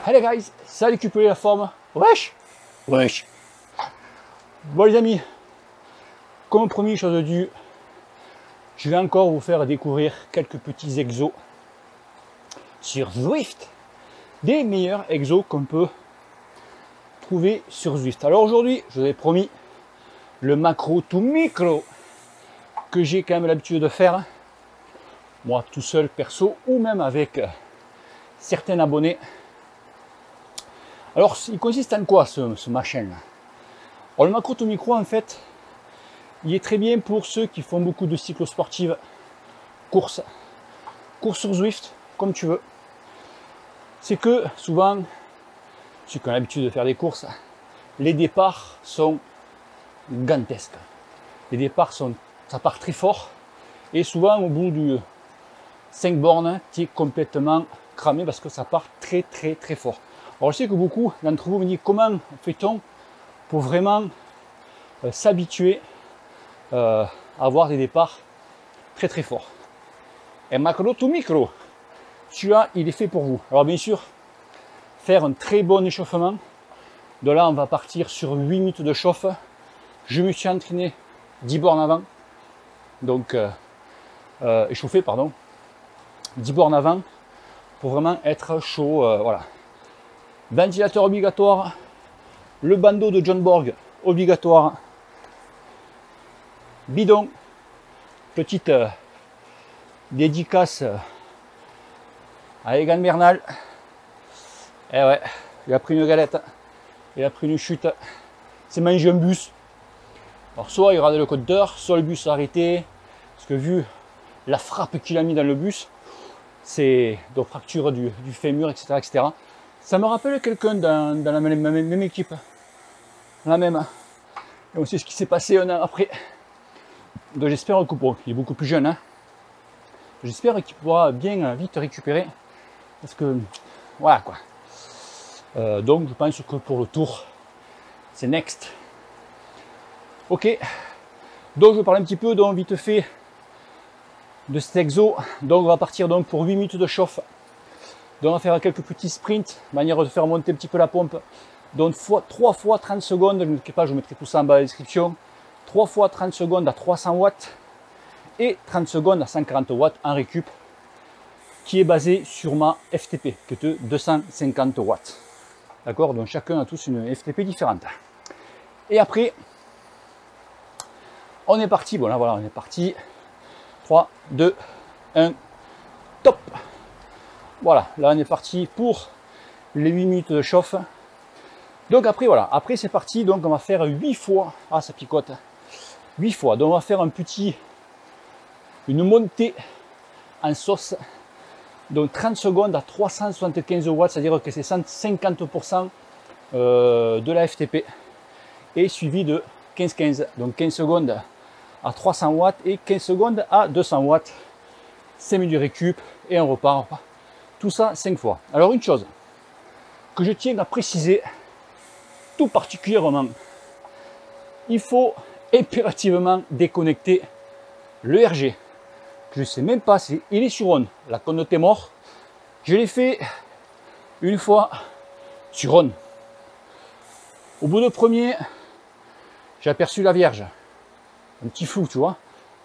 Allez guys, ça a récupéré la forme. Wesh. Bon les amis, comme promis, chose due, je vais encore vous faire découvrir quelques petits exos sur Zwift. Des meilleurs exos qu'on peut trouver sur Zwift. Alors aujourd'hui, je vous ai promis le macro to micro que j'ai quand même l'habitude de faire, moi tout seul perso ou même avec certains abonnés. Alors il consiste en quoi ce machin là? Alors, le macro to micro en fait, il est très bien pour ceux qui font beaucoup de cyclosportives, course sur Zwift, comme tu veux. C'est que souvent, ceux qui ont l'habitude de faire des courses, les départs sont gigantesques. Les départs ça part très fort et souvent au bout du 5 bornes, tu es complètement cramé parce que ça part très fort. Alors je sais que beaucoup d'entre vous me disent comment fait-on pour vraiment s'habituer à avoir des départs très forts. Un macro to micro, celui-là il est fait pour vous. Alors bien sûr, faire un très bon échauffement. De là on va partir sur 8 minutes de chauffe. Je me suis entraîné 10 bornes avant, donc échauffé pardon, 10 bornes avant pour vraiment être chaud. Voilà. Ventilateur obligatoire, le bandeau de John Borg obligatoire, bidon, petite dédicace à Egan Bernal. Et ouais, il a pris une galette, il a pris une chute, c'est mangé un bus. Alors soit il rate le compteur, soit le bus a arrêté, parce que vu la frappe qu'il a mis dans le bus, c'est de fracture du fémur, etc. Ça me rappelle quelqu'un dans la même équipe, la même. Et on sait ce qui s'est passé un an après. Donc j'espère que bon, il est beaucoup plus jeune, hein. J'espère qu'il pourra bien vite récupérer, parce que voilà quoi. Donc je pense que pour le tour, c'est next. Ok, donc je vais parler un petit peu donc vite fait de cet exo. Donc on va partir donc pour 8 minutes de chauffe. Donc on va faire quelques petits sprints, manière de faire monter un petit peu la pompe. Donc 3 fois 30 secondes, ne m'inquiétez pas, je vous mettrai tout ça en bas dans la description. 3 fois 30 secondes à 300 watts et 30 secondes à 140 watts en récup, qui est basé sur ma FTP, qui est de 250 watts. D'accord, donc chacun a tous une FTP différente. Et après, on est parti, bon là voilà, on est parti. 3, 2, 1, top. Voilà, là on est parti pour les 8 minutes de chauffe. Donc après voilà, après c'est parti, donc on va faire 8 fois, ah ça picote, 8 fois, donc on va faire une montée en sauce, donc 30 secondes à 375 watts, c'est-à-dire que c'est 150% de la FTP, et suivi de 15-15, donc 15 secondes à 300 watts et 15 secondes à 200 watts, 5 minutes de récup et on repart, tout ça 5 fois. Alors une chose que je tiens à préciser tout particulièrement, il faut impérativement déconnecter le RG. Je ne sais même pas si il est sur on, la communauté mort. Je l'ai fait une fois sur on. Au bout de premier, j'ai aperçu la Vierge, un petit flou, tu vois.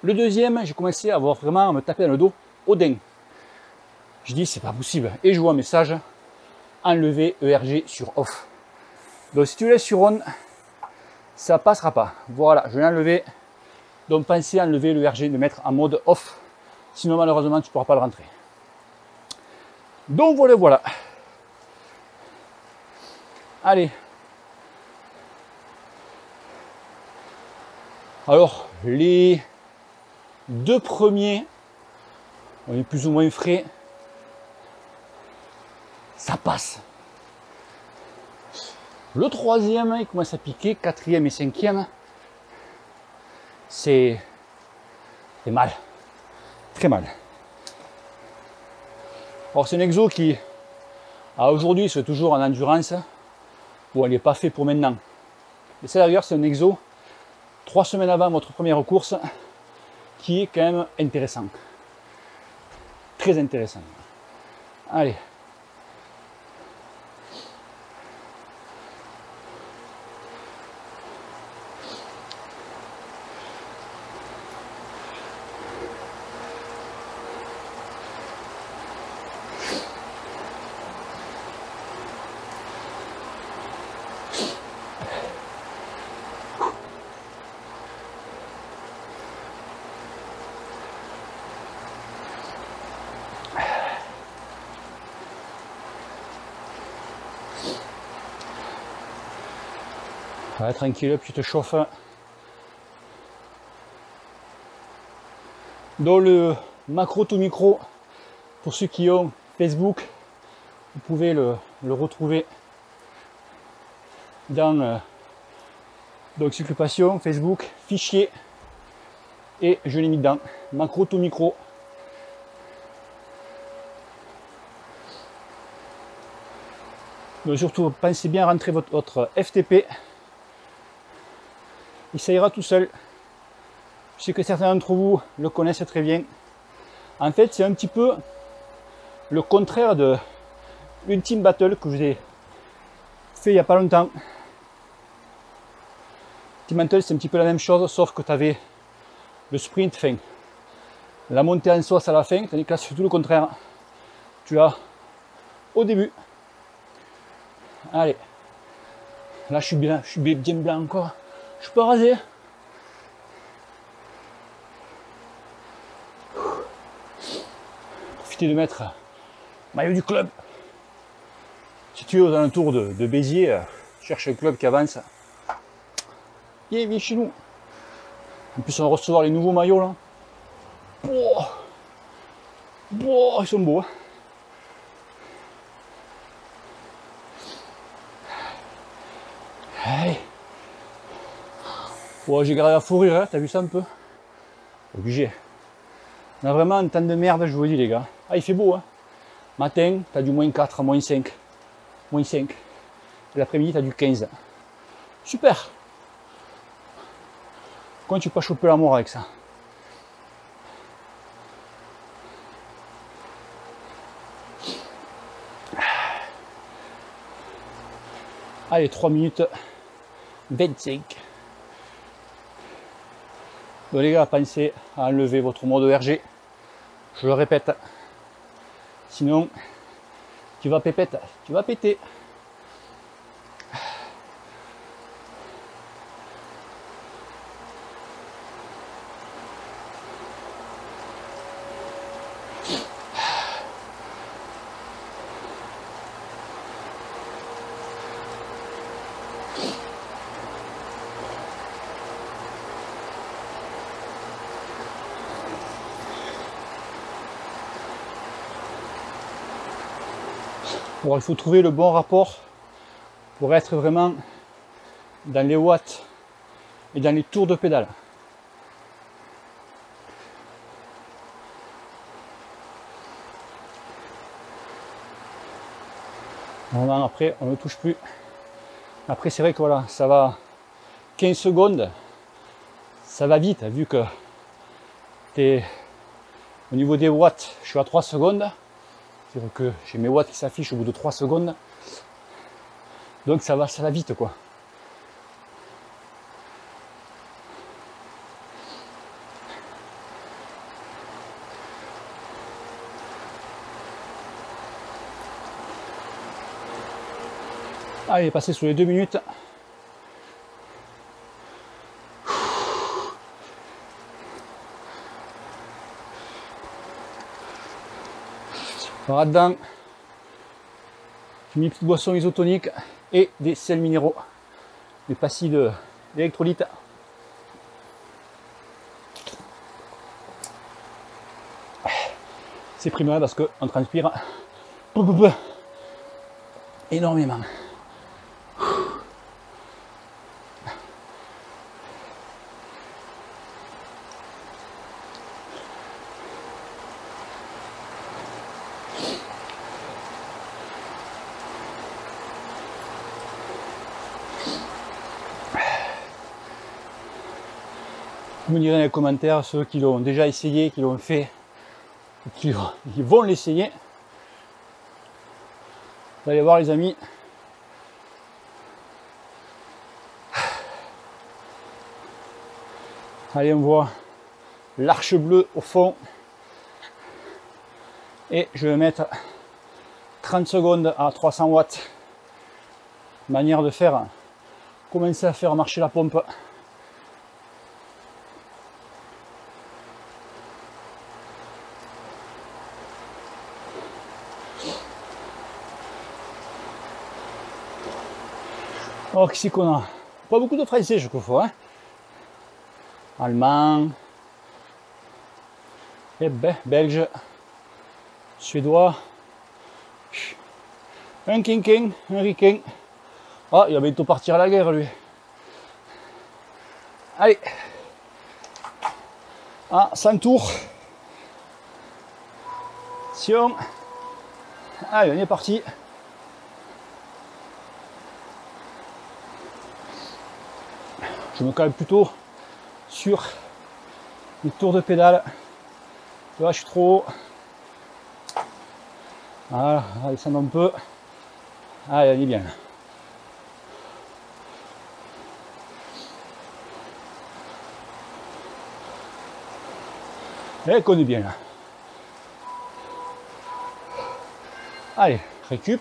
Le deuxième, j'ai commencé à avoir vraiment à me taper dans le dos, Odin. Je dis c'est pas possible et je vois un message, enlever ERG sur off. Donc si tu le laisses sur on, ça passera pas. Voilà, je l'ai enlevé. Donc pensez à enlever le RG, de mettre en mode off, sinon malheureusement tu ne pourras pas le rentrer. Donc voilà. Allez. Alors les 2 premiers, on est plus ou moins frais, ça passe. Le troisième, il commence à piquer, 4e et 5e, c'est mal, très mal. Alors c'est un exo qui, à aujourd'hui, c'est toujours en endurance. Bon, il n'est pas fait pour maintenant. Mais ça d'ailleurs, c'est un exo 3 semaines avant votre première course, qui est quand même intéressant. Très intéressant. Allez. Ouais, tranquille, puis tu te chauffes. Dans le macro to micro, pour ceux qui ont Facebook, vous pouvez le retrouver dans donc Cyclopassion, Facebook, fichier, et je l'ai mis dedans, macro to micro. Donc surtout, pensez bien à rentrer votre FTP, et ça ira tout seul. Je sais que certains d'entre vous le connaissent très bien. En fait, c'est un petit peu le contraire de Ultimate Battle que je vous ai fait il n'y a pas longtemps. Ultimate Battle, c'est un petit peu la même chose, sauf que tu avais le sprint fin, la montée en sauce à la fin, tandis que là, c'est tout le contraire. Tu as au début. Allez, là, je suis bien blanc encore. Je suis pas rasé. Profitez de mettre maillot du club. Si tu es aux alentours de Béziers, cherche un club qui avance. Viens chez nous. En plus, on va recevoir les nouveaux maillots là. Oh, oh, ils sont beaux. Hein. Hey. Oh, j'ai gardé la fourrure, hein. T'as vu ça un peu? Obligé. On a vraiment un temps de merde, je vous dis les gars. Ah, il fait beau, hein. Matin, t'as du moins 4, moins 5. Moins 5. Et l'après-midi, t'as du 15. Super. Comment tu peux pas choper l'amour avec ça? Allez, 3 minutes 25. Donc les gars, pensez à enlever votre mode RG. Je le répète. Sinon, tu vas pépette, tu vas péter. Bon, il faut trouver le bon rapport pour être vraiment dans les watts et dans les tours de pédale. Normalement, après, on ne touche plus. Après, c'est vrai que voilà, ça va 15 secondes. Ça va vite, vu que au niveau des watts, je suis à 3 secondes. C'est-à-dire que j'ai mes watts qui s'affichent au bout de 3 secondes. Donc ça va vite quoi. Allez, passer sous les 2 minutes. Là-dedans, j'ai mis une petite boisson isotonique et des sels minéraux, des pastilles d'électrolytes. C'est primordial parce qu'on transpire énormément. Vous me direz dans les commentaires ceux qui l'ont déjà essayé, qui l'ont fait, qui vont l'essayer. Vous allez voir les amis. Allez, on voit l'arche bleue au fond. Et je vais mettre 30 secondes à 300 watts. Manière de faire, commencer à faire marcher la pompe. Alors qu'ici qu'on a Pas beaucoup de français, je trouve, hein. Allemand, et belge, suédois, un quinquin, un riquin. Ah, il va bientôt partir à la guerre, lui. Allez. Ah, 100 tours. Attention. Allez, on est parti. Je me calme plutôt sur les tours de pédale. Là, je suis trop haut. Voilà, on va descendre un peu. Allez, on est bien. Et qu'on est bien là. Allez, récup.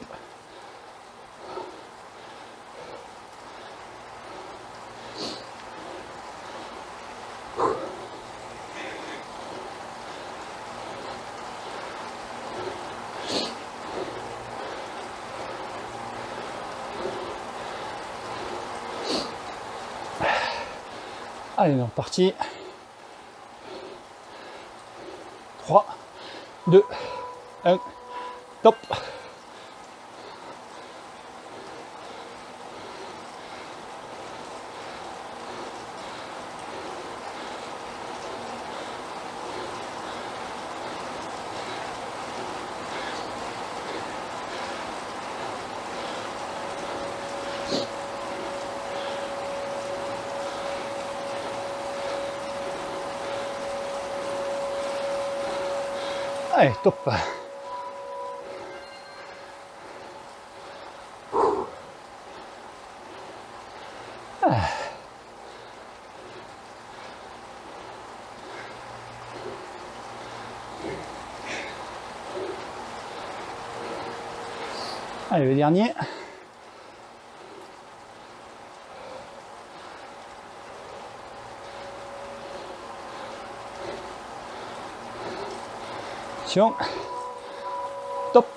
Allez, on est parti. 3, 2, 1, top. Allez, top. Allez, le dernier. Attention. Top.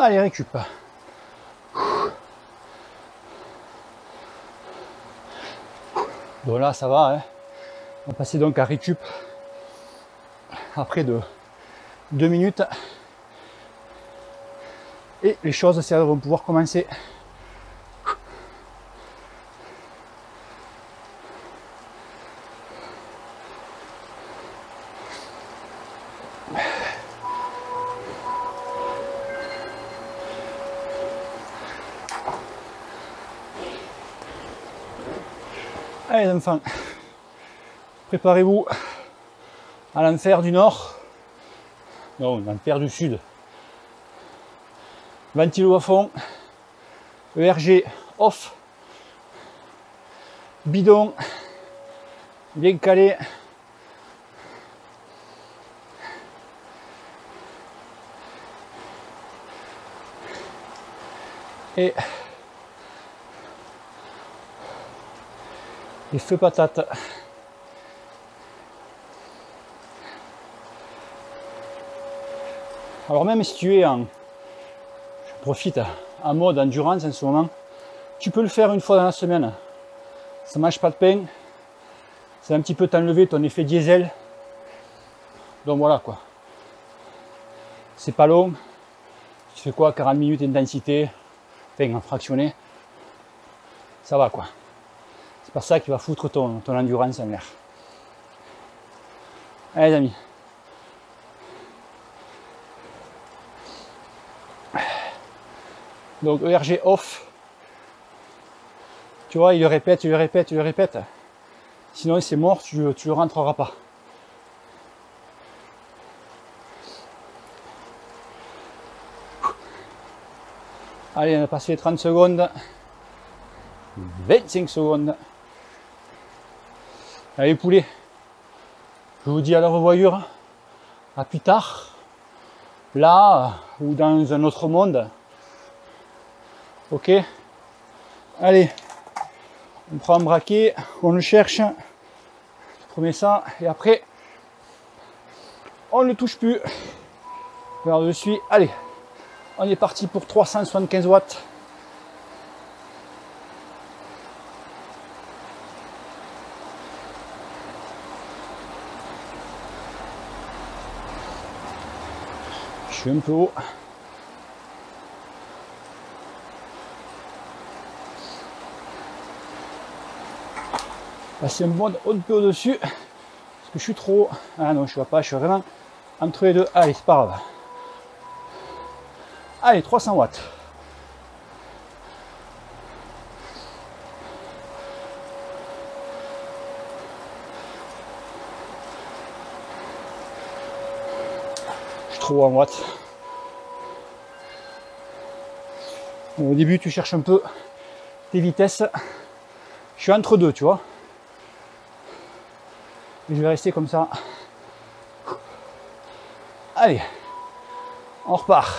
Allez, récup. Bon là, ça va. Hein. On va passer donc à récup après de 2 minutes. Et les choses, ça vont pouvoir commencer. Allez les enfants, préparez-vous à l'enfer du nord, non, l'enfer du sud. Ventilo à fond, ERG off, bidon bien calé. Et les feux patates. Alors même si tu es en, je profite, en mode endurance en ce moment, tu peux le faire une fois dans la semaine. Ça mange pas de pain, c'est un petit peu t'enlever ton effet diesel. Donc voilà quoi. C'est pas long. Tu fais quoi, 40 minutes d'intensité, enfin en fractionné. Ça va quoi. C'est pas ça qui va foutre ton endurance en l'air. Allez les amis. Donc ERG off. Tu vois, il le répète, il le répète, il le répète. Sinon c'est mort, tu le rentreras pas. Allez, on a passé les 30 secondes. 25 secondes. Allez poulet, je vous dis à la revoyure, à plus tard, là ou dans un autre monde. Ok, allez, on prend un braquet, on le cherche, on met ça et après on ne touche plus. Vers dessus, allez, on est parti pour 375 watts. Je suis un peu haut. Passer un peu au-dessus. Parce que je suis trop haut. Ah non, je vois pas, je suis vraiment entre les deux. Allez, c'est pas grave. Allez, 300 watts. Je suis trop haut en watts. Au début, tu cherches un peu tes vitesses. Je suis entre deux, tu vois. Et je vais rester comme ça. Allez, on repart.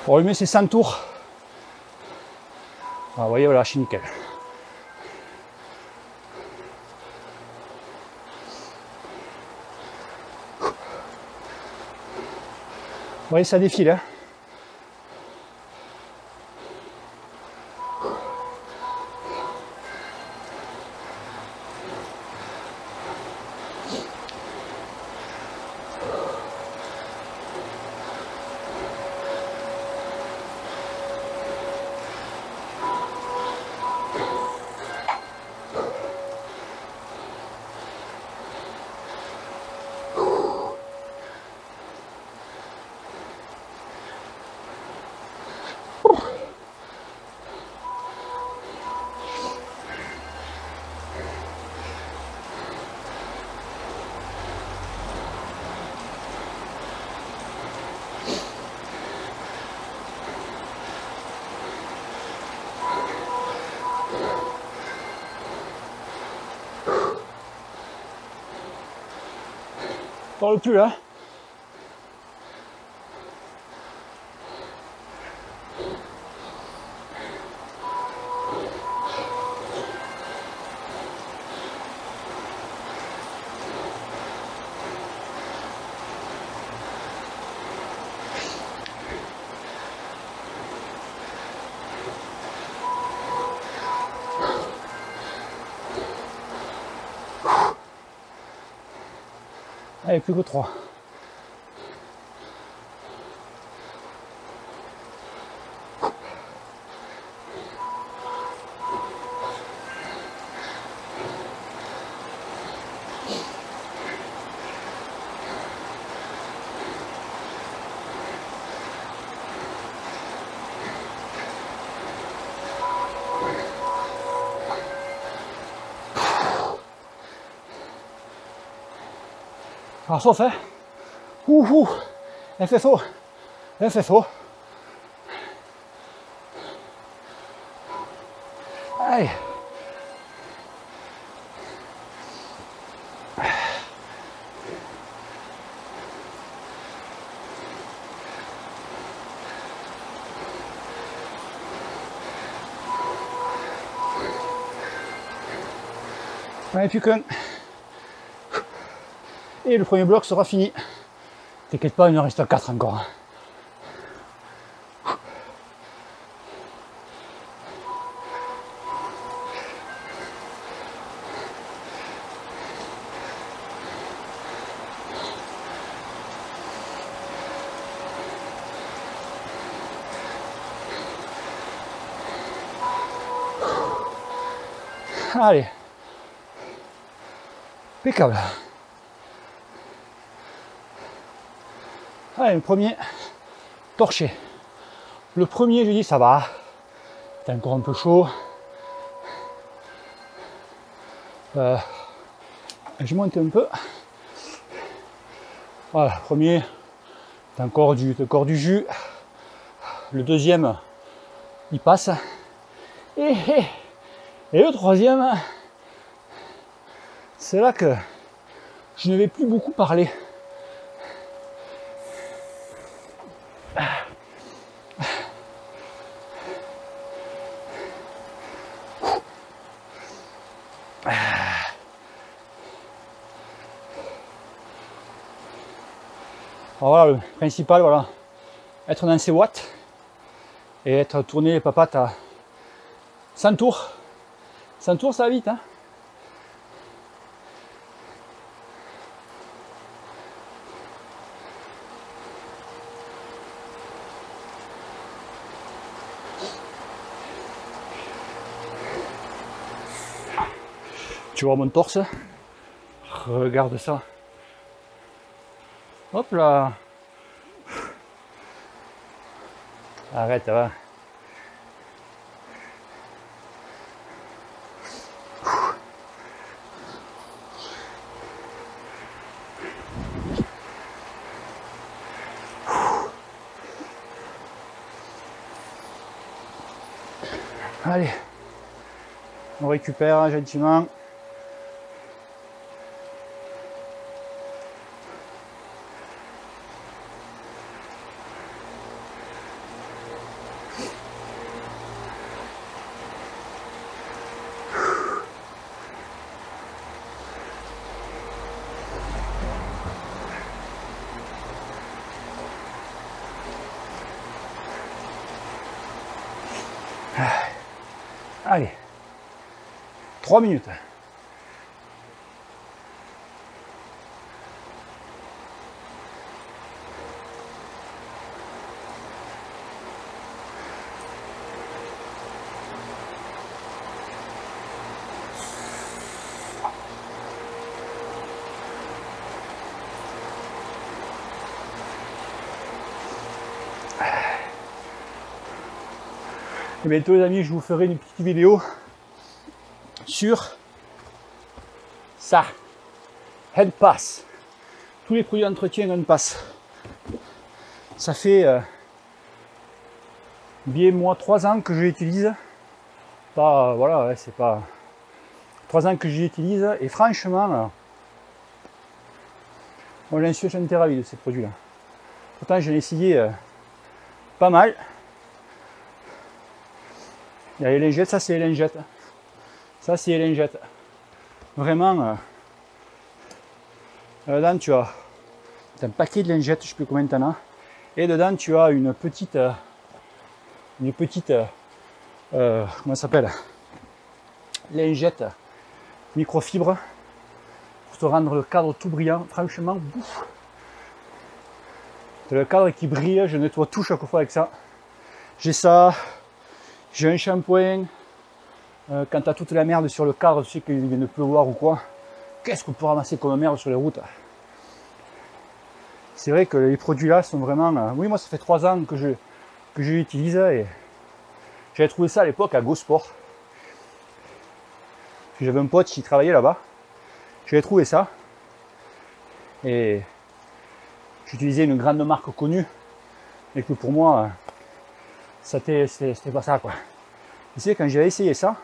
Pour allumer ces 100 tours. Ah, vous voyez, voilà, je suis nickel. Vous voyez, ça défile, hein. Parle plus là. Allez, plus que 3. Alors sauf, hein. Elle fait faux. Elle fait faux. Allez. Allez, plus qu'un. Et le premier bloc sera fini. T'inquiète pas, il en reste 4 encore. Allez. Impeccable. Allez, le premier torché. Le premier, je dis ça va. C'est encore un peu chaud. Je monte un peu. Voilà, premier, t'as encore du jus. Le deuxième, il passe. Et le troisième, c'est là que je ne vais plus beaucoup parler. Alors voilà, le principal, voilà, être dans ses watts et être tourné les papates à 100 tours. 100 tours, ça va vite, hein. Tu vois mon torse? Regarde ça. Hop là. Arrête, va. Allez. On récupère gentiment. Allez, 3 minutes. Et bientôt les amis, je vous ferai une petite vidéo sur ça, Head Pass, tous les produits d'entretien Head Pass. Ça fait bien moi 3 ans que je l'utilise. Pas voilà, c'est pas 3 ans que j'y utilise et franchement, moi j'en suis ravi de ces produits-là. Pourtant j'en ai essayé pas mal. Il y a les lingettes, ça c'est les lingettes. Ça c'est les lingettes. Vraiment, dedans tu as un paquet de lingettes, je sais plus combien t'en as. Et dedans tu as une petite comment ça s'appelle, lingette microfibre pour te rendre le cadre tout brillant. Franchement, le cadre qui brille, je nettoie tout chaque fois avec ça. J'ai ça. J'ai un shampoing, quand tu as toute la merde sur le cadre, tu sais qu'il vient de pleuvoir ou quoi, qu'est-ce qu'on peut ramasser comme merde sur les routes? C'est vrai que les produits là sont vraiment... oui, moi ça fait 3 ans que je l'utilise et j'avais trouvé ça à l'époque à GoSport. J'avais un pote qui travaillait là-bas, j'avais trouvé ça et j'utilisais une grande marque connue et que pour moi... c'était pas ça quoi. Tu sais, quand j'avais essayé ça,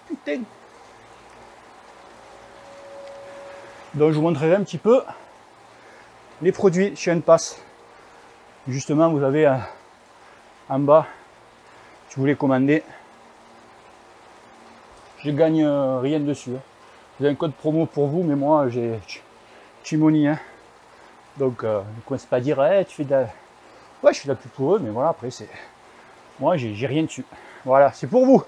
putain. Donc je vous montrerai un petit peu les produits chez Enpass. Justement, vous avez en bas, si vous voulez commander, je gagne rien dessus. J'ai un code promo pour vous, mais moi j'ai Chimoni. Hein. Donc ne commencez pas à dire hey, tu fais de la... Ouais, je fais de la pub pour eux, mais voilà, après c'est. Moi, j'ai rien dessus. Voilà, c'est pour vous.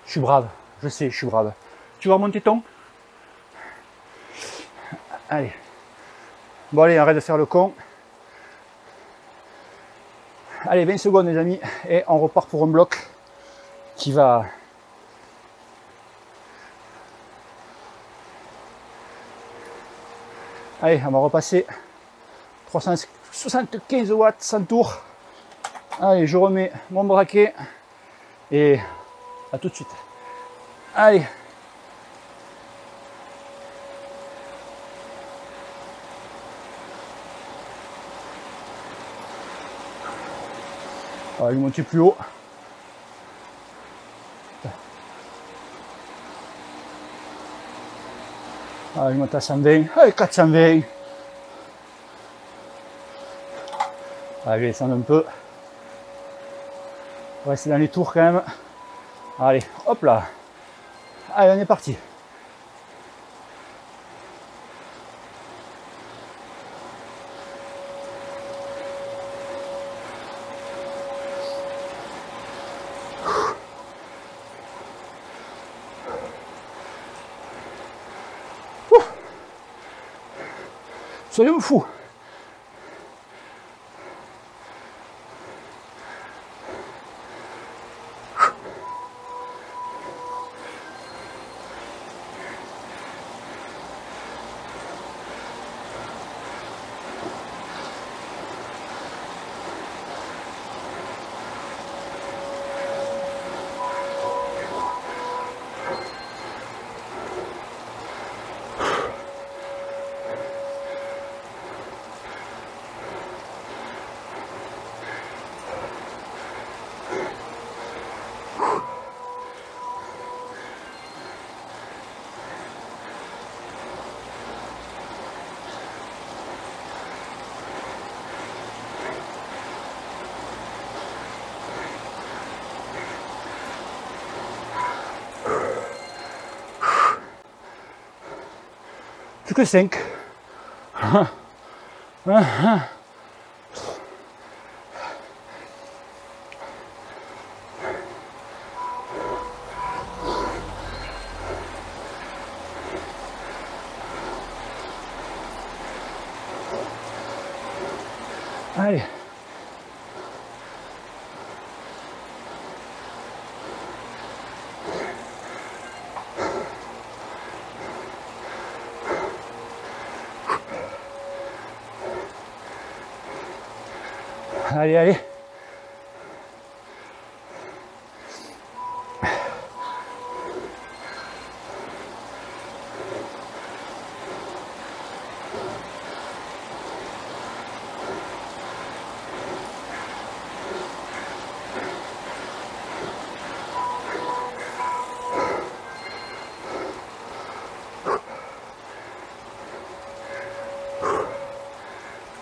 Je suis brave. Je sais, je suis brave. Tu vas remonter ton? Allez. Bon, allez, arrête de faire le con. Allez, 20 secondes, les amis. Et on repart pour un bloc qui va... Allez, on va repasser 375 watts, 100 tours. Allez, je remets mon braquet et à tout de suite. Allez. On va lui monter plus haut. On va lui monter à 120. Allez, 420. On va lui descendre un peu. On va rester dans les tours quand même. Allez, hop là. Allez, on est parti. Soyons fous. Plus que 5. Allez. Allez, allez.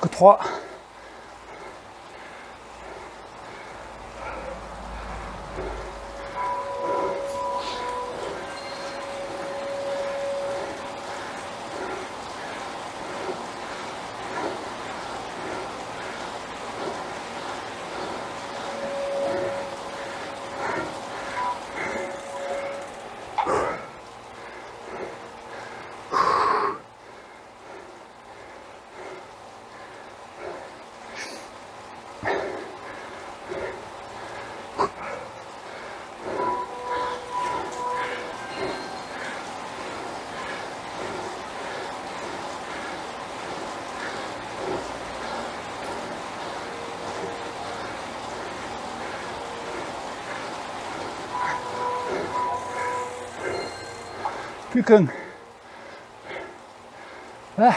Que 3. Plus qu'un. Ah.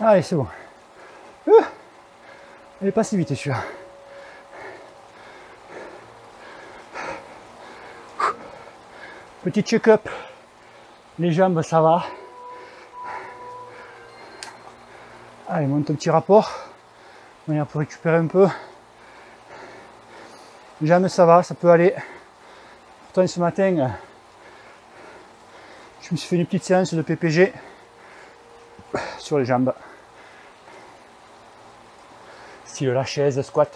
Allez, c'est bon. Elle est pas si vite celui-là. Petit check-up. Les jambes, ça va. Allez, monte un petit rapport. On va pour récupérer un peu. Les jambes, ça va, ça peut aller. Pourtant, ce matin, je me suis fait une petite séance de PPG sur les jambes. Style la chaise, squat.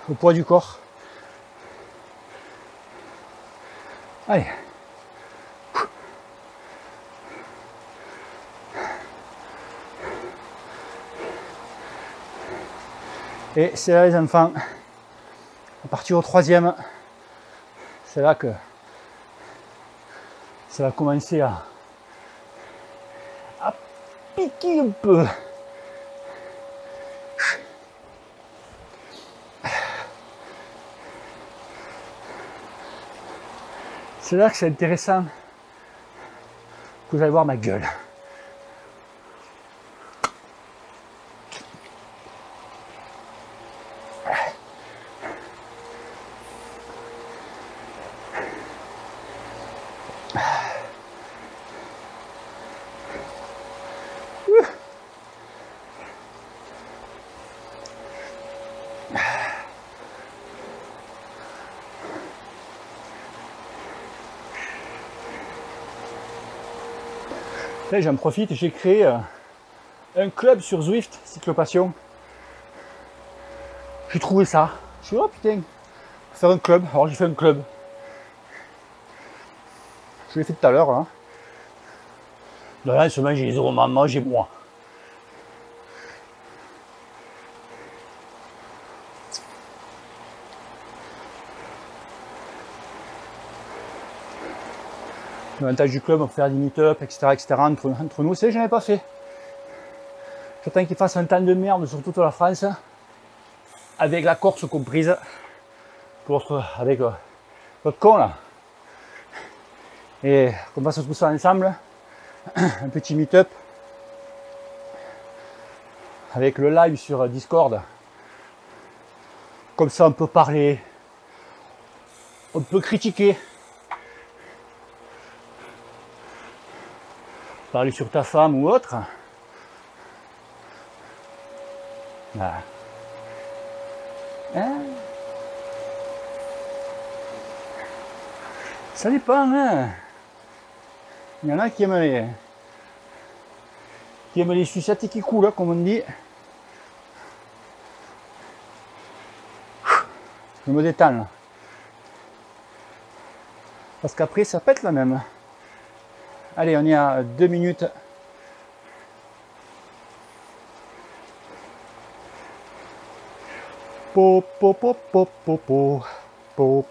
Au poids du corps. Allez. Et c'est là les enfants. À partir au 3e, c'est là que ça va commencer à piquer un peu. C'est là que c'est intéressant que vous allez voir ma gueule. Là, j'en profite, j'ai créé un club sur Zwift, Cyclopassion. J'ai trouvé ça. Je suis dit, oh putain, faire un club. Alors j'ai fait un club. Je l'ai fait tout à l'heure. Hein. Là, seulement j'ai les euros maman, j'ai moi. L'avantage du club, on peut faire des meet-up, etc., entre nous, c'est que je n'en ai pas fait. J'attends qu'il fasse un temps de merde sur toute la France, avec la Corse comprise, avec votre con là. Et qu'on fasse tout ça ensemble, un petit meet-up, avec le live sur Discord. Comme ça, on peut parler, on peut critiquer. Parler sur ta femme ou autre. Voilà. Hein? Ça dépend, hein? Il y en a qui aiment les sucettes qui coulent, hein, comme on dit. Je me détends là. Parce qu'après ça pète la même. Allez, on est à 2 minutes. Pop, pop, pop, pop, pop, pop, pop.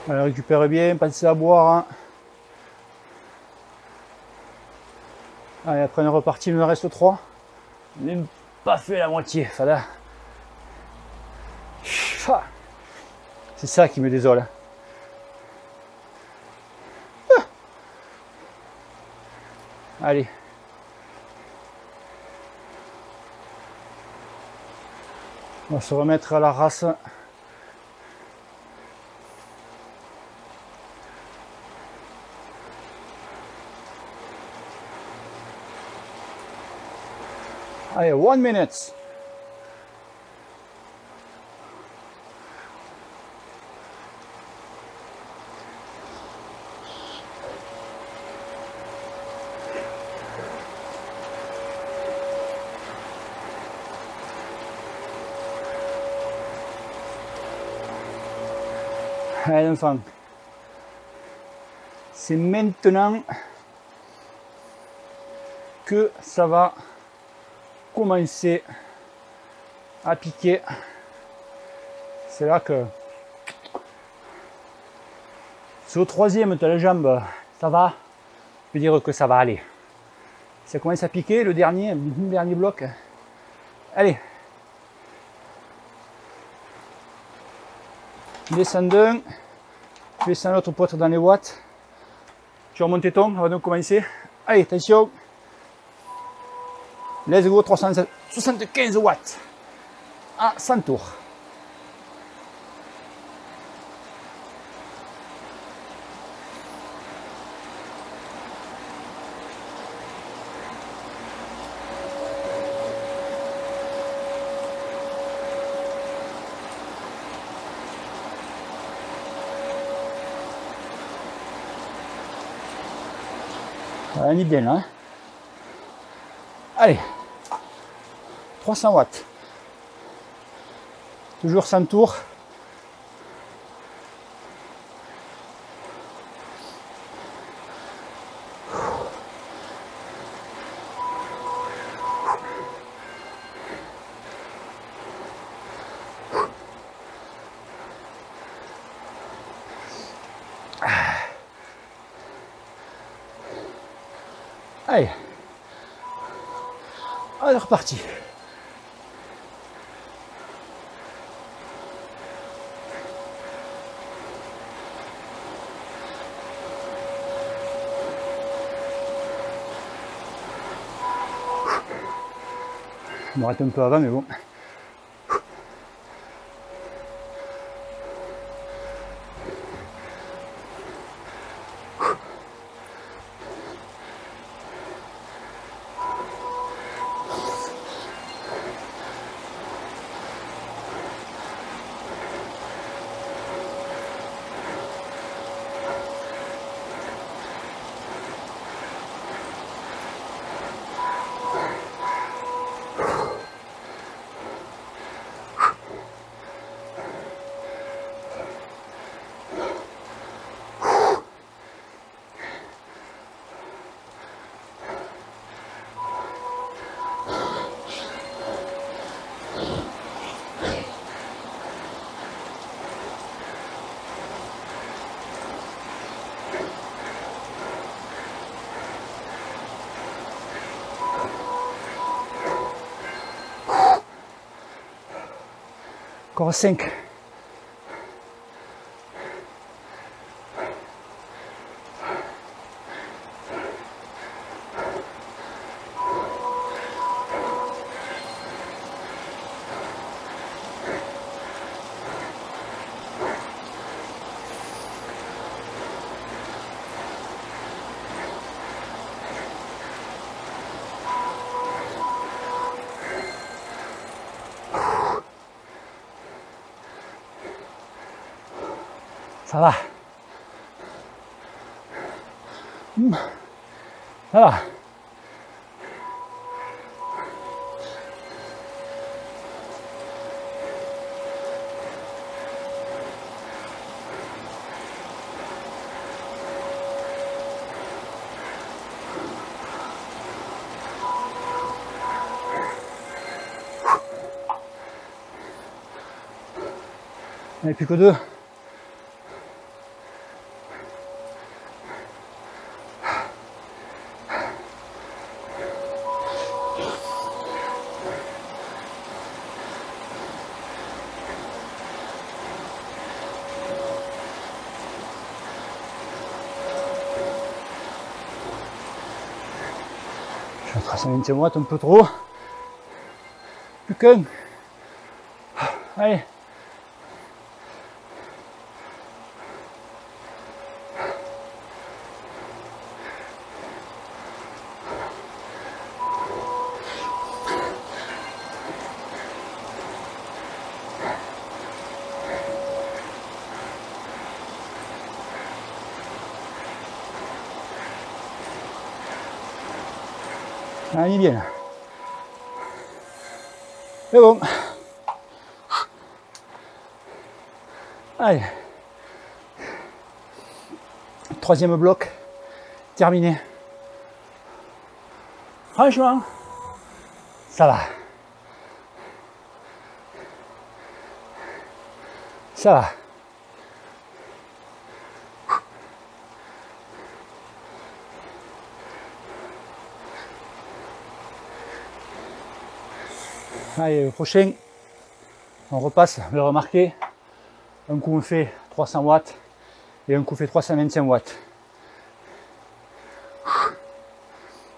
Allez, récupère bien, pensez à boire. Hein. Allez, après on est reparti, il me reste 3. Je n'ai pas fait la moitié. Voilà. C'est ça qui me désole. Allez. On va se remettre à la race. Allez, 1 minute. Allez, enfant. C'est maintenant que ça va commencer à piquer. C'est là que c'est au 3e, tu as la jambe, ça va, je veux dire que ça va aller. Ça commence à piquer, le dernier bloc. Allez. Descends d'un, tu descends l'autre poitre dans les watts. Tu remontes tes tons avant de commencer. Allez, attention. Let's go, 375 watts à 100 tours. On est bien là. Hein. Allez, 300 watts. Toujours 100 tours. Allez. Allez, reparti. Je m'arrête un peu avant, mais bon. Encore 5. Ça va. Ça va. Il n'y en a plus que 2. Je vais tracer un 20e watt un peu trop. Plus qu'un. Allez. Ah, il est bien là. C'est bon. Allez. 3e bloc. Terminé. Franchement, ça va. Ça va. Allez, le prochain, on repasse le remarqué. Un coup on fait 300 watts et un coup on fait 325 watts.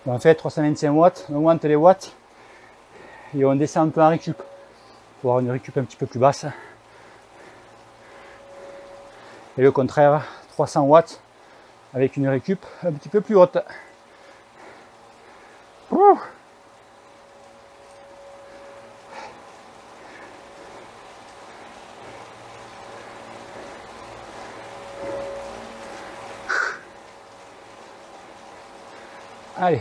En fait, 325 watts, on augmente les watts et on descend un peu en récup pour avoir une récup un petit peu plus basse. Et le contraire, 300 watts avec une récup un petit peu plus haute. Ouh. Allez.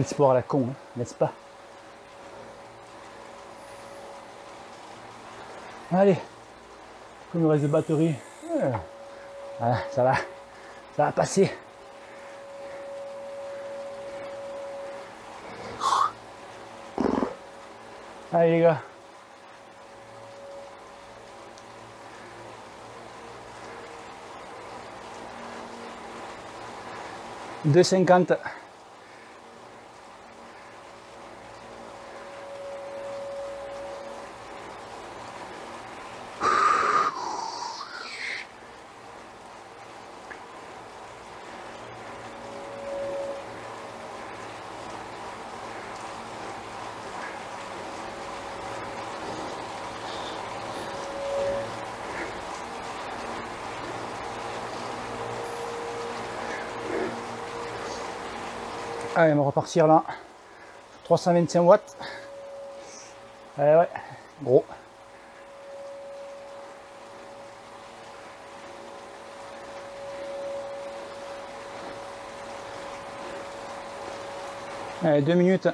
le sport à la con, hein, n'est-ce pas? Allez, comme il reste de batterie, voilà, ça va passer. Allez les gars. « 2,50 ». Allez, on va repartir là. 325 watts. Allez, ouais, gros. Allez, 2 minutes.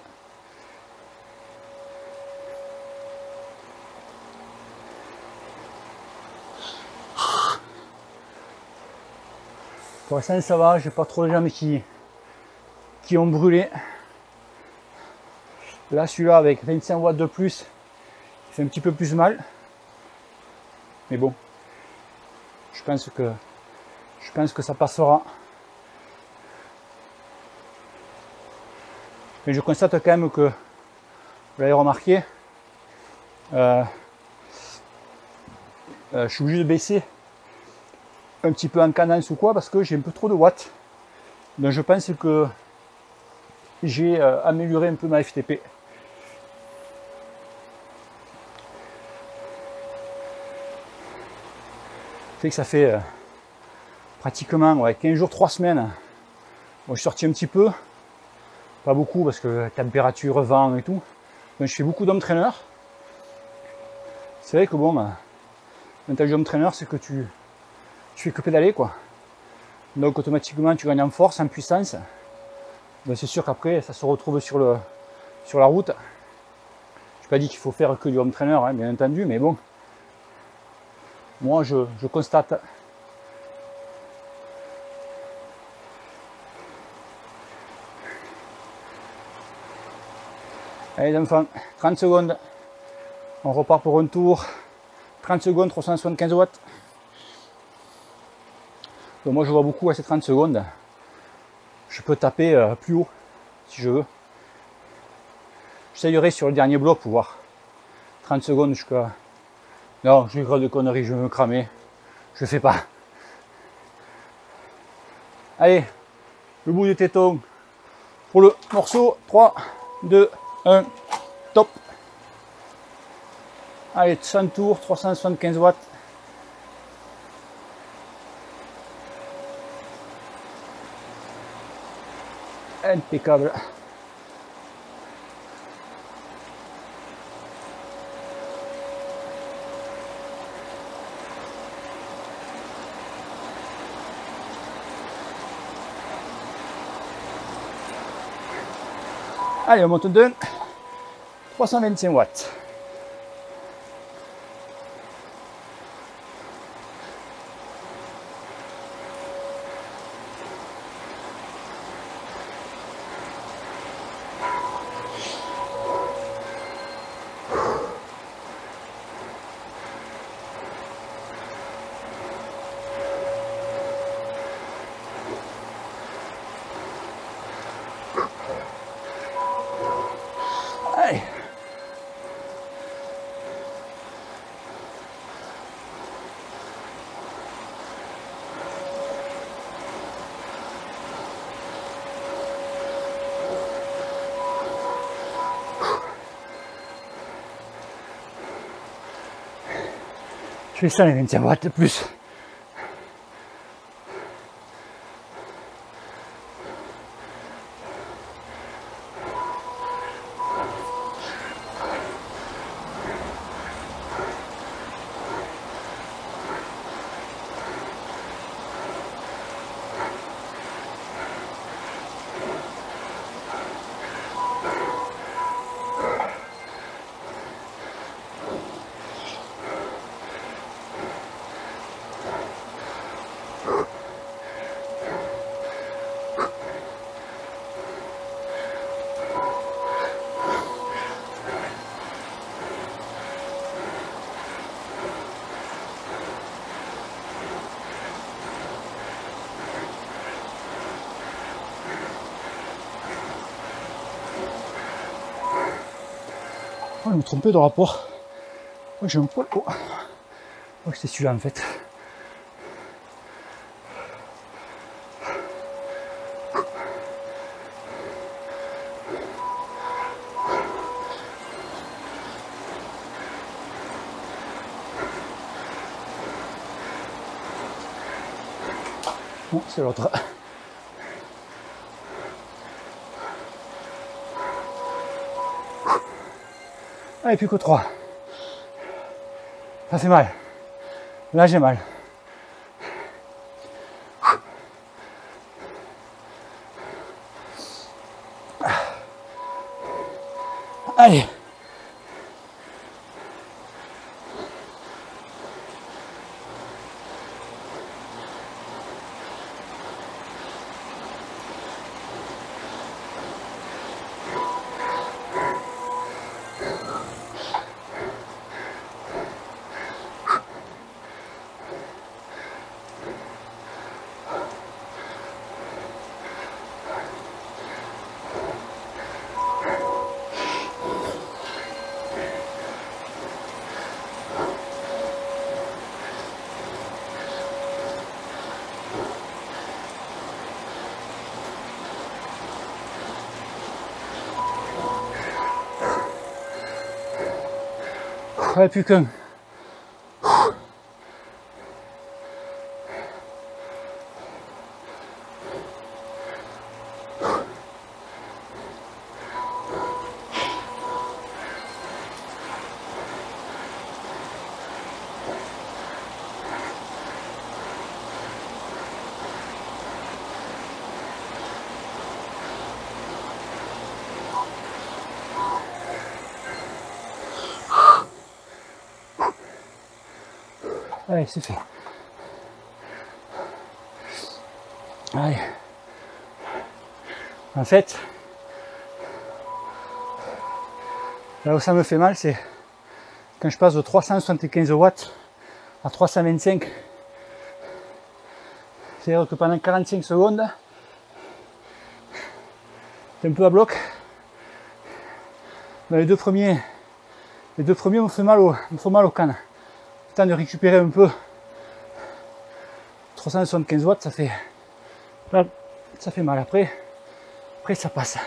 Pour l'instant, ça va, j'ai pas trop les jambes qui ont brûlé. Là, celui-là, avec 25 watts de plus, il fait un petit peu plus mal. Mais bon, je pense que ça passera. Mais je constate quand même que, vous l'avez remarqué, je suis obligé de baisser un petit peu en cadence ou quoi, parce que j'ai un peu trop de watts. Donc je pense que j'ai amélioré un peu ma FTP. Fait que ça fait pratiquement 15 jours, 3 semaines. Bon, je suis sorti un petit peu, pas beaucoup parce que température, vent et tout. Donc je fais beaucoup d'home trainer. C'est vrai que bon, l'avantage d'home trainer, c'est que tu fais que pédaler quoi. Donc automatiquement tu gagnes en force, en puissance. Donc c'est sûr qu'après ça se retrouve sur la route. Je n'ai pas dit qu'il faut faire que du home trainer, hein, bien entendu, mais bon. Moi, je constate. Allez, les enfants, 30 secondes. On repart pour un tour. 30 secondes, 375 watts. Donc moi, je vois beaucoup à ces 30 secondes. Je peux taper plus haut, si je veux. J'essayerai sur le dernier bloc pour voir. 30 secondes jusqu'à... Non, j'ai grave de conneries, je vais me cramer. Je fais pas. Allez, le bout du téton pour le morceau. 3, 2, 1, top. Allez, 100 tours, 375 watts. Impeccable. Allez, on monte de 325 watts. Allez. Je fais ça les 25 watts de plus. je me trompais de rapport. J'ai un poil. Oh, c'est celui-là en fait. Bon, c'est l'autre. Allez, plus que 3. Ça fait mal. Là, j'ai mal. Allez. Ouais, plus qu'un. Allez, c'est fait. Allez. En fait, là où ça me fait mal, c'est quand je passe de 375 watts à 325. C'est-à-dire que pendant 45 secondes, c'est un peu à bloc. Mais les deux premiers me font mal au canne. Le temps de récupérer un peu. 375 watts, ça fait mal. Après ça passe.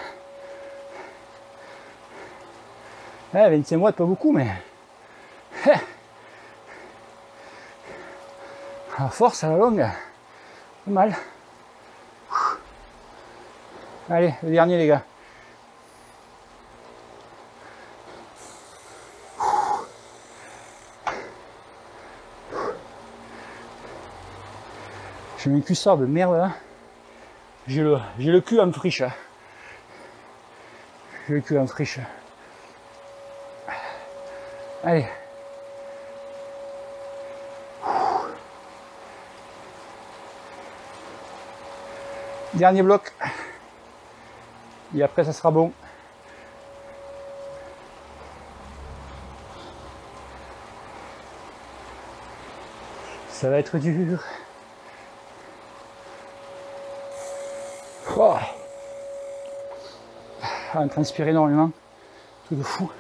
Ouais, 25 watts, pas beaucoup, mais à force, à la longue, c'est mal. Allez, le dernier, les gars. J'ai mis un cuissard de merde là. J'ai le cul en friche. J'ai le cul en friche. Allez. Dernier bloc. Et après ça sera bon. Ça va être dur. Oh. On transpire énormément. Tout de fou.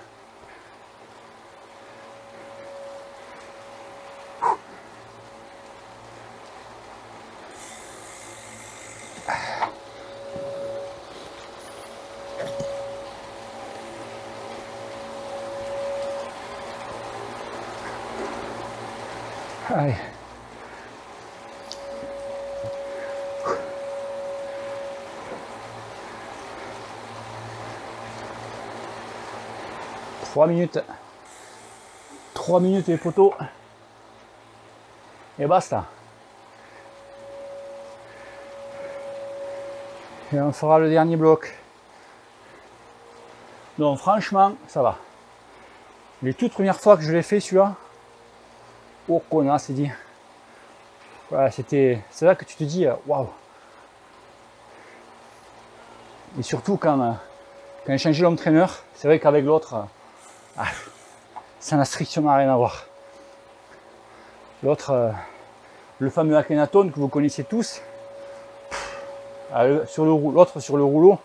Allez. Trois minutes les poteaux et basta. Et on fera le dernier bloc. Donc franchement ça va. Les toutes premières fois que je l'ai fait celui-là, oh connasse, c'est dit. Voilà, c'est là que tu te dis waouh. Et surtout quand j'ai changé l'entraîneur, c'est vrai qu'avec l'autre, ça n'a strictement rien à voir. L'autre, le fameux Akhenaton que vous connaissez tous, l'autre sur le rouleau,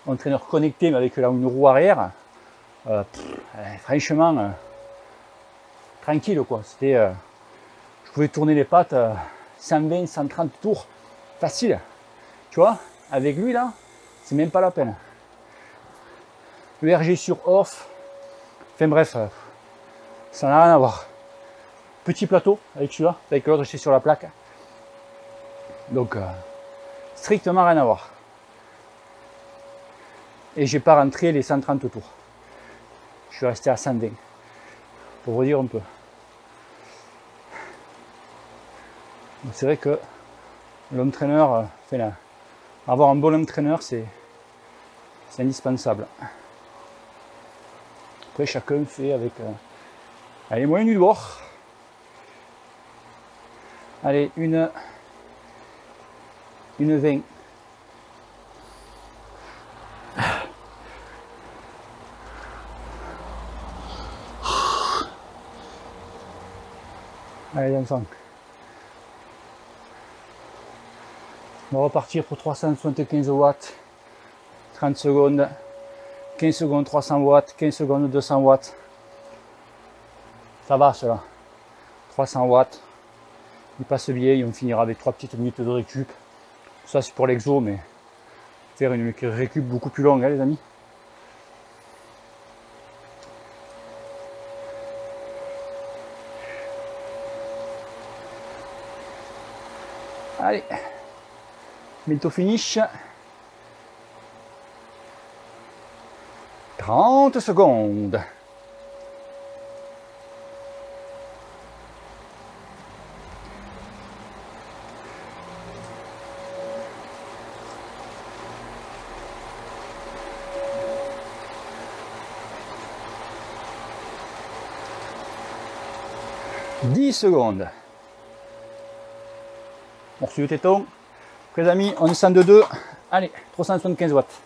entraîneur connecté, mais avec une roue arrière, franchement, tranquille quoi. C'était, je pouvais tourner les pattes 120, 130 tours, facile. Tu vois, avec lui là, c'est même pas la peine. Le RG sur off, enfin bref, ça n'a rien à voir. Petit plateau avec celui-là, avec l'autre j'étais sur la plaque. Donc strictement rien à voir. Et j'ai pas rentré les 130 tours. Je suis resté à 120. Pour vous dire un peu. C'est vrai que l'entraîneur, avoir un bon entraîneur, c'est indispensable. Après, chacun fait avec les moyens du bord. Allez, une 20. Allez, enfants. On va repartir pour 375 watts. 30 secondes. 15 secondes 300 watts. 15 secondes 200 watts. Ça va cela. 300 watts. Il passe bien et on finira avec 3 petites minutes de récup. Ça c'est pour l'exo, mais faire une récup beaucoup plus longue, hein, les amis. Allez, bientôt finish. 30 secondes. Dix secondes. On reçu le téton. Après les amis, on descend de 2. Allez, 375 watts.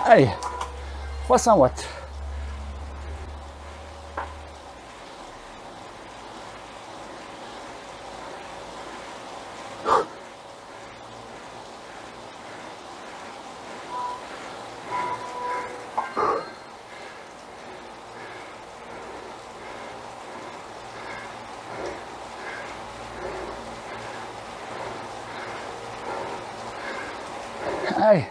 Allez, 300 watts. Allez.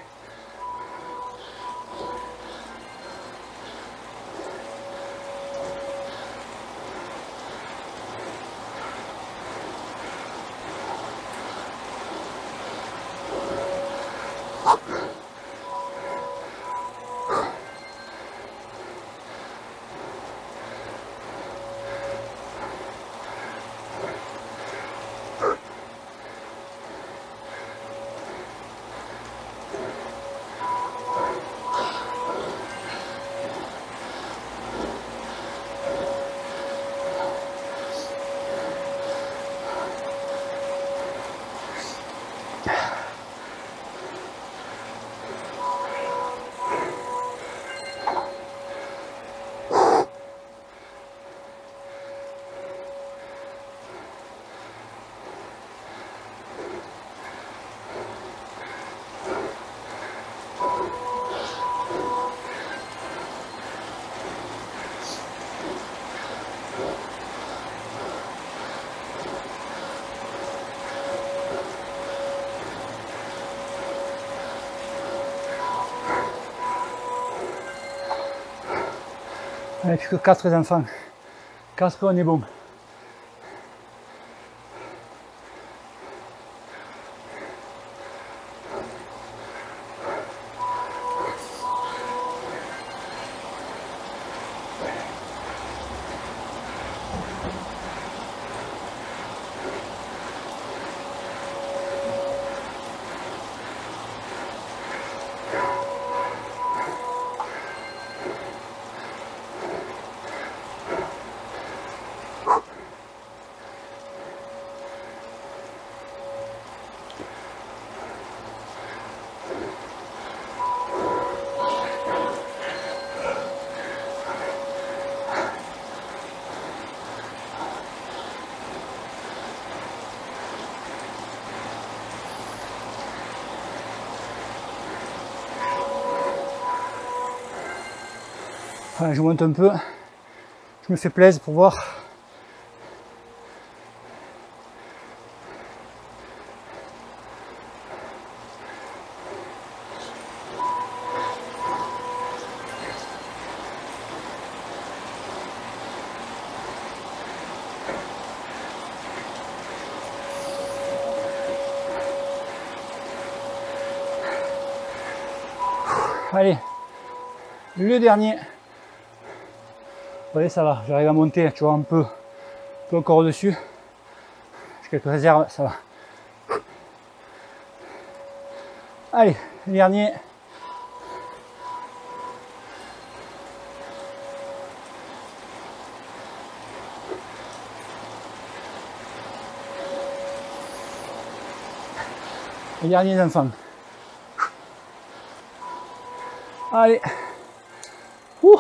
Allez, plus que 4 les enfants. 4 on est bon. Voilà, je monte un peu. Je me fais plaisir pour voir. Allez, le dernier. Vous voyez, ça va, j'arrive à monter, tu vois, un peu encore au-dessus. J'ai quelques réserves, ça va. Allez, le dernier. Les derniers enfants. Allez. Ouh.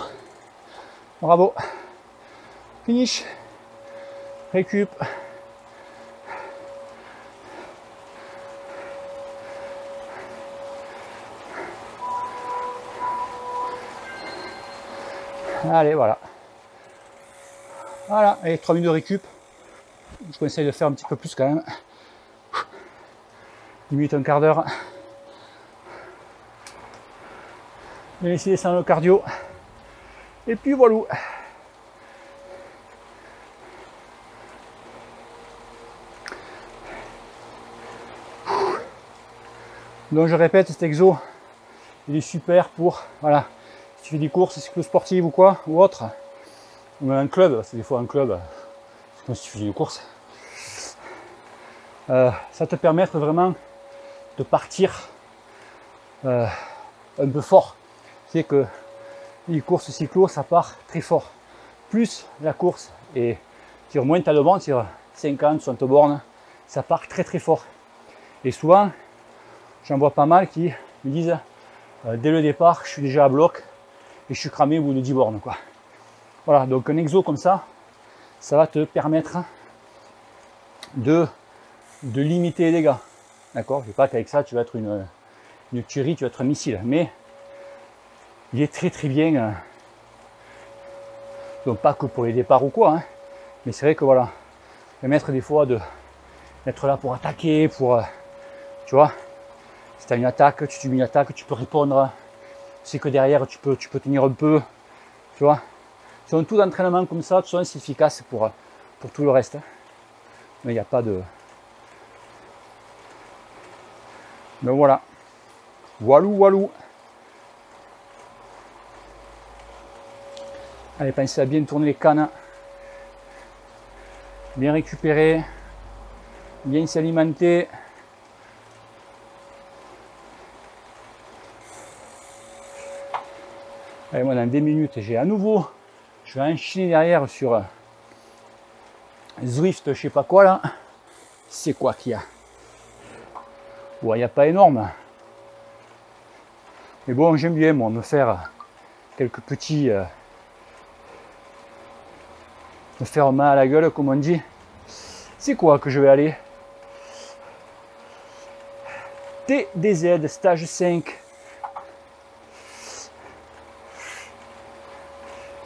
Bravo. Finish. Récup. Allez, voilà. Voilà, allez, 3 minutes de récup. Je conseille de faire un petit peu plus quand même. 10 minutes, un quart d'heure. Je vais laisser descendre le cardio. Et puis voilà. Donc je répète, cet exo, il est super pour, voilà, si tu fais des courses cyclo-sportives ou quoi, ou autre, ou même un club, parce que des fois un club, c'est comme si tu faisais des courses. Ça te permet vraiment de partir un peu fort. C'est que les courses cyclo, ça part très fort. Plus la course et tire moins tu as de bornes, tire 50, 60 bornes, ça part très très fort. Et souvent, j'en vois pas mal qui me disent dès le départ, je suis déjà à bloc et je suis cramé au bout de 10 bornes, quoi. Voilà, donc un exo comme ça va te permettre de limiter les dégâts. D'accord, je ne dis pas qu'avec ça tu vas être une tuerie, tu vas être un missile, mais il est très très bien. Donc pas que pour les départs ou quoi, hein, mais c'est vrai que voilà, permettre des fois d'être là pour attaquer, pour tu vois, si tu as une attaque, tu subis une attaque, tu peux répondre, c'est que derrière tu peux tenir un peu, tu vois. C'est un tout d'entraînement comme ça, de toute façon c'est efficace pour tout le reste. Mais il n'y a pas de. Donc voilà. Walou walou. Allez, pensez à bien tourner les cannes, bien récupérer, bien s'alimenter. Allez, moi dans 2 minutes, j'ai à nouveau, je vais enchaîner derrière sur Zwift, je sais pas quoi là. C'est quoi qu'il y a? Ouais, il n'y a pas énorme. Mais bon, j'aime bien moi me faire quelques petits. Me faire mal à la gueule, comme on dit. C'est quoi que je vais aller? TDZ, stage 5.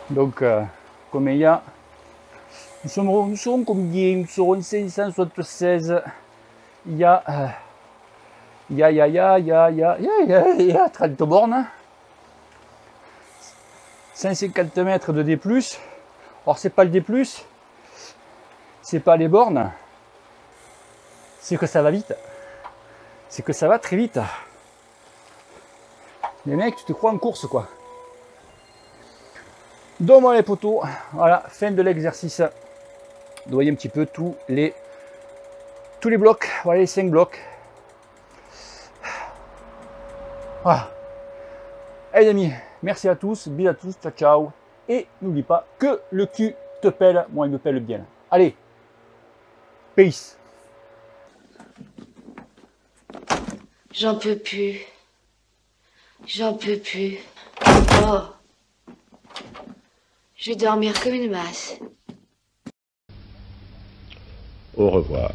Donc, comme il y a, nous serons combien? Nous serons 576. Il y a 30 bornes. 150 mètres de D+. Or, c'est pas le D+, c'est pas les bornes, c'est que ça va vite. C'est que ça va très vite. Les mecs, tu te crois en course, quoi. Donc, voilà les potos, voilà, fin de l'exercice. Vous voyez un petit peu tous les blocs, voilà les 5 blocs. Voilà. Allez les amis, merci à tous, bisous à tous, ciao ciao. Et n'oublie pas que le cul te pèle, moi il me pèle bien. Allez, peace. J'en peux plus. J'en peux plus. Oh. Je vais dormir comme une masse. Au revoir.